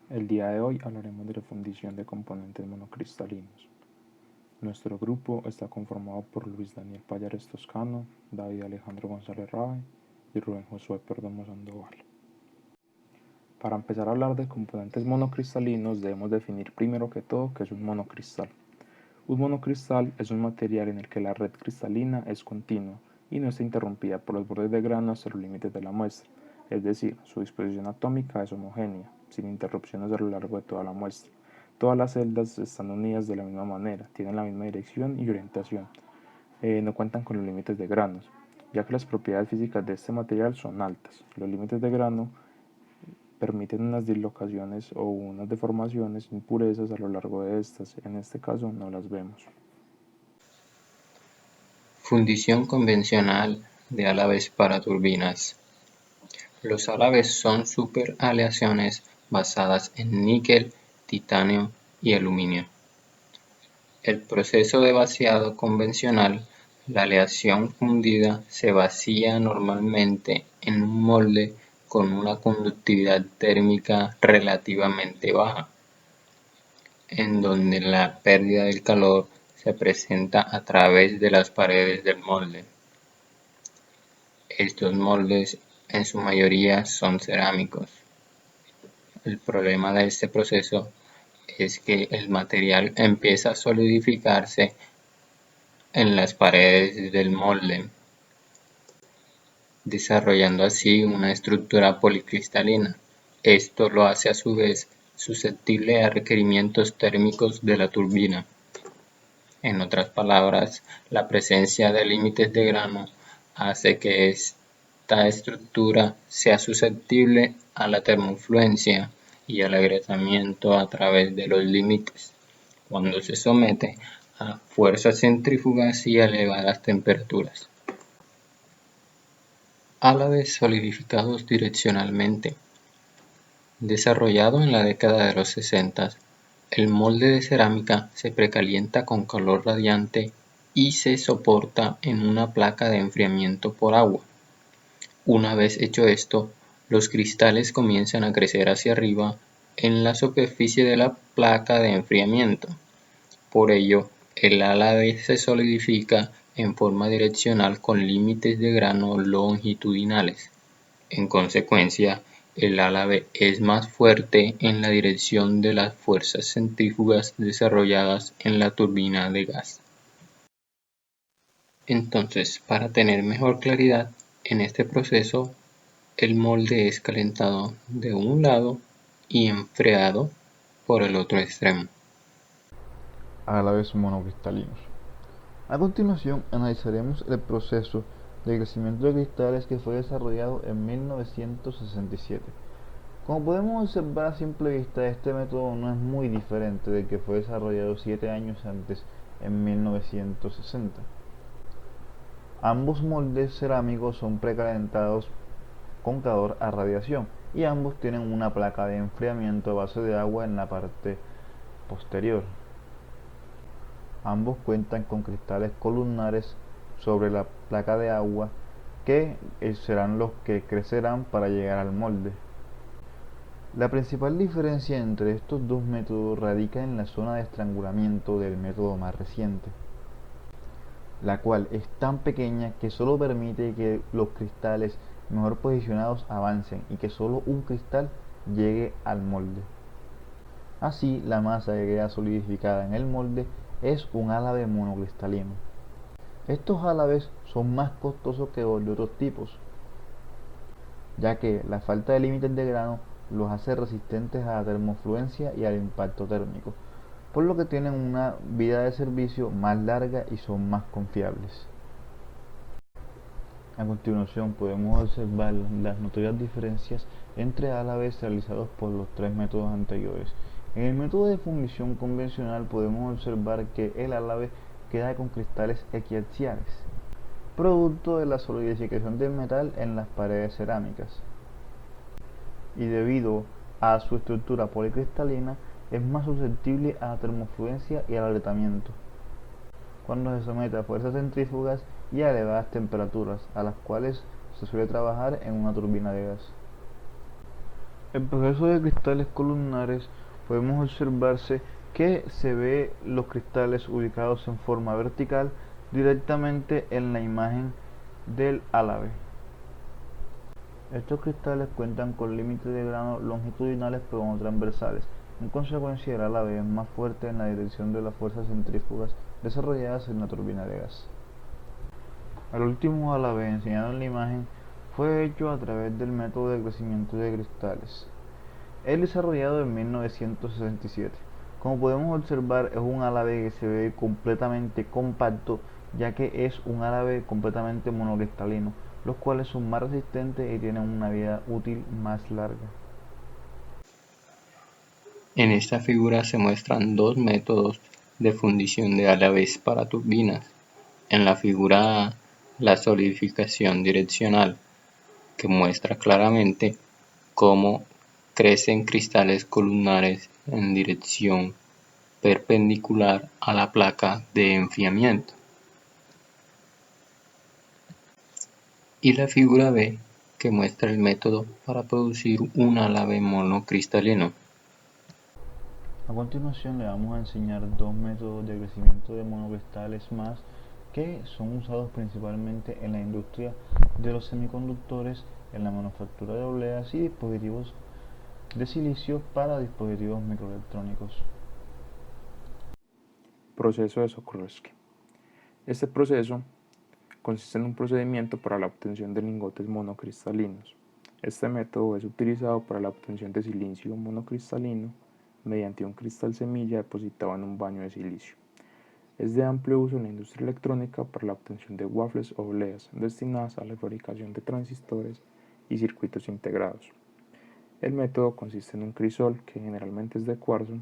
El día de hoy hablaremos de la fundición de componentes monocristalinos. Nuestro grupo está conformado por Luis Daniel Payares Toscano, David Alejandro González Rabe y Rubén Josué Perdomo Sandoval. Para empezar a hablar de componentes monocristalinos debemos definir primero que todo qué es un monocristal. Un monocristal es un material en el que la red cristalina es continua y no está interrumpida por los bordes de grano hasta los límites de la muestra, es decir, su disposición atómica es homogénea, sin interrupciones a lo largo de toda la muestra. Todas las celdas están unidas de la misma manera, tienen la misma dirección y orientación. No cuentan con los límites de granos, ya que las propiedades físicas de este material son altas. Los límites de grano permiten unas dislocaciones o unas deformaciones, impurezas a lo largo de estas. En este caso no las vemos. Fundición convencional de álabes para turbinas. Los álabes son superaleaciones basadas en níquel, titanio y aluminio. El proceso de vaciado convencional, la aleación fundida se vacía normalmente en un molde con una conductividad térmica relativamente baja, en donde la pérdida del calor se presenta a través de las paredes del molde. Estos moldes en su mayoría son cerámicos. El problema de este proceso es que el material empieza a solidificarse en las paredes del molde, desarrollando así una estructura policristalina. Esto lo hace a su vez susceptible a requerimientos térmicos de la turbina. En otras palabras, la presencia de límites de grano hace que esta estructura sea susceptible a la termofluencia y al agrietamiento a través de los límites, cuando se somete a fuerzas centrífugas y a elevadas temperaturas. Álabes solidificados direccionalmente. Desarrollado en la década de los 60, el molde de cerámica se precalienta con calor radiante y se soporta en una placa de enfriamiento por agua. Una vez hecho esto, los cristales comienzan a crecer hacia arriba en la superficie de la placa de enfriamiento. Por ello, el álabe se solidifica en forma direccional con límites de grano longitudinales. En consecuencia, el álabe es más fuerte en la dirección de las fuerzas centrífugas desarrolladas en la turbina de gas. Entonces, para tener mejor claridad en este proceso, el molde es calentado de un lado y enfriado por el otro extremo. Álabes monocristalinos. A continuación analizaremos el proceso de crecimiento de cristales que fue desarrollado en 1967. Como podemos observar a simple vista, este método no es muy diferente del que fue desarrollado 7 años antes, en 1960. Ambos moldes cerámicos son precalentados con calor a radiación y ambos tienen una placa de enfriamiento a base de agua en la parte posterior. Ambos cuentan con cristales columnares sobre la placa de agua que serán los que crecerán para llegar al molde. La principal diferencia entre estos dos métodos radica en la zona de estrangulamiento del método más reciente, la cual es tan pequeña que solo permite que los cristales mejor posicionados avancen y que solo un cristal llegue al molde. Así, la masa que queda solidificada en el molde es un álabe monocristalino. Estos álabes son más costosos que los de otros tipos, ya que la falta de límites de grano los hace resistentes a la termofluencia y al impacto térmico, por lo que tienen una vida de servicio más larga y son más confiables. A continuación podemos observar las notorias diferencias entre álabes realizados por los tres métodos anteriores. En el método de fundición convencional podemos observar que el álabe queda con cristales equiaxiales, producto de la solidificación del metal en las paredes cerámicas, y debido a su estructura policristalina es más susceptible a la termofluencia y al agrietamiento cuando se somete a fuerzas centrífugas y a elevadas temperaturas, a las cuales se suele trabajar en una turbina de gas. El proceso de cristales columnares podemos observarse que se ve los cristales ubicados en forma vertical directamente en la imagen del álabe. Estos cristales cuentan con límites de grano longitudinales pero no transversales. En consecuencia, el álabe es más fuerte en la dirección de las fuerzas centrífugas desarrolladas en la turbina de gas. El último álabe enseñado en la imagen fue hecho a través del método de crecimiento de cristales. Es desarrollado en 1967. Como podemos observar, es un álabe que se ve completamente compacto, ya que es un álabe completamente monocristalino, los cuales son más resistentes y tienen una vida útil más larga. En esta figura se muestran dos métodos de fundición de álabes para turbinas. En la figura A, la solidificación direccional, que muestra claramente cómo crecen cristales columnares en dirección perpendicular a la placa de enfriamiento. Y la figura B, que muestra el método para producir un álabe monocristalino. A continuación le vamos a enseñar dos métodos de crecimiento de monocristales más que son usados principalmente en la industria de los semiconductores, en la manufactura de obleas y dispositivos de silicio para dispositivos microelectrónicos. Proceso de Sokolowski. Este proceso consiste en un procedimiento para la obtención de lingotes monocristalinos. Este método es utilizado para la obtención de silicio monocristalino mediante un cristal semilla depositado en un baño de silicio. Es de amplio uso en la industria electrónica para la obtención de waffles o obleas destinadas a la fabricación de transistores y circuitos integrados. El método consiste en un crisol, que generalmente es de cuarzo,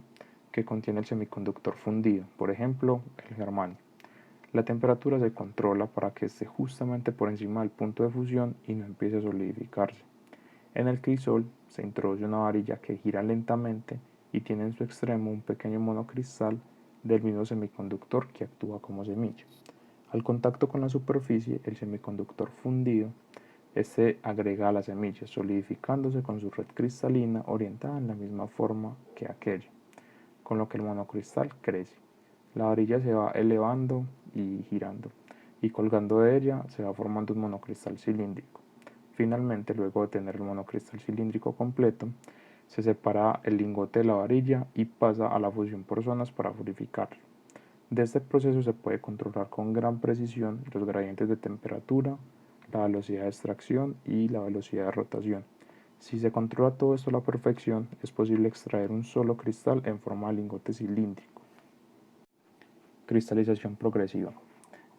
que contiene el semiconductor fundido, por ejemplo, el germanio. La temperatura se controla para que esté justamente por encima del punto de fusión y no empiece a solidificarse. En el crisol se introduce una varilla que gira lentamente y tiene en su extremo un pequeño monocristal del mismo semiconductor que actúa como semilla. Al contacto con la superficie, el semiconductor fundido agrega a la semilla, solidificándose con su red cristalina orientada en la misma forma que aquella, con lo que el monocristal crece. La varilla se va elevando y girando, y colgando de ella se va formando un monocristal cilíndrico. Finalmente, luego de tener el monocristal cilíndrico completo, se separa el lingote de la varilla y pasa a la fusión por zonas para purificarlo. De este proceso se puede controlar con gran precisión los gradientes de temperatura, la velocidad de extracción y la velocidad de rotación. Si se controla todo esto a la perfección, es posible extraer un solo cristal en forma de lingote cilíndrico. Cristalización progresiva.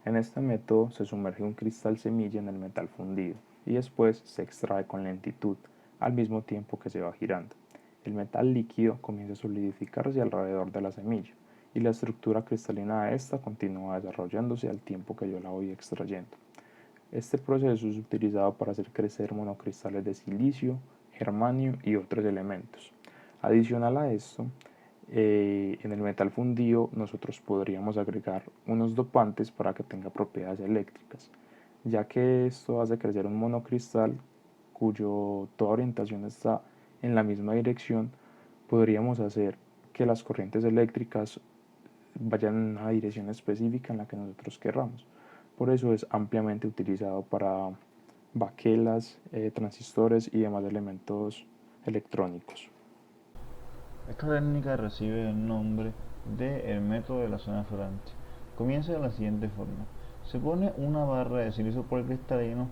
En este método se sumerge un cristal semilla en el metal fundido y después se extrae con lentitud, al mismo tiempo que se va girando. El metal líquido comienza a solidificarse alrededor de la semilla y la estructura cristalina de esta continúa desarrollándose al tiempo que yo la voy extrayendo. Este proceso es utilizado para hacer crecer monocristales de silicio, germanio y otros elementos. Adicional a esto, en el metal fundido nosotros podríamos agregar unos dopantes para que tenga propiedades eléctricas, ya que esto hace crecer un monocristal cuyo toda orientación está en la misma dirección. Podríamos hacer que las corrientes eléctricas vayan en una dirección específica en la que nosotros querramos. Por eso es ampliamente utilizado para baquelas, transistores y demás elementos electrónicos. Esta técnica recibe el nombre de el método de la zona flotante. Comienza de la siguiente forma. Se pone una barra de silicio policristalino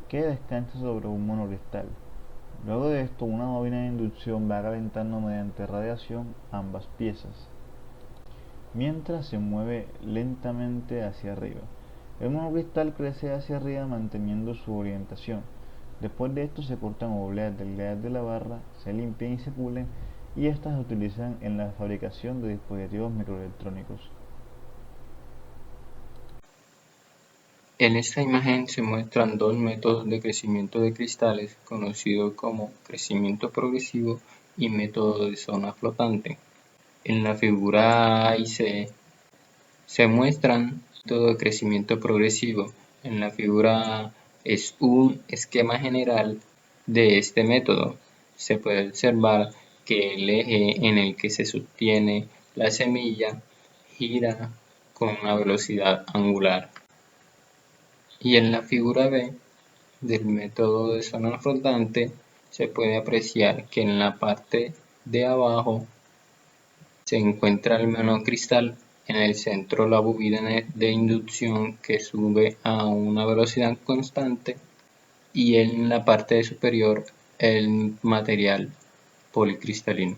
que descansa sobre un monocristal. Luego de esto, una bobina de inducción va calentando mediante radiación ambas piezas, mientras se mueve lentamente hacia arriba. El monocristal crece hacia arriba manteniendo su orientación. Después de esto se cortan obleas delgadas de la barra, se limpian y se pulen, y estas se utilizan en la fabricación de dispositivos microelectrónicos. En esta imagen se muestran dos métodos de crecimiento de cristales conocidos como crecimiento progresivo y método de zona flotante. En la figura A y C se muestran método de crecimiento progresivo. En la figura A es un esquema general de este método. se puede observar que el eje en el que se sostiene la semilla gira con una velocidad angular. Y en la figura B del método de zona flotante se puede apreciar que en la parte de abajo se encuentra el monocristal, en el centro la bobina de inducción que sube a una velocidad constante y en la parte superior el material policristalino.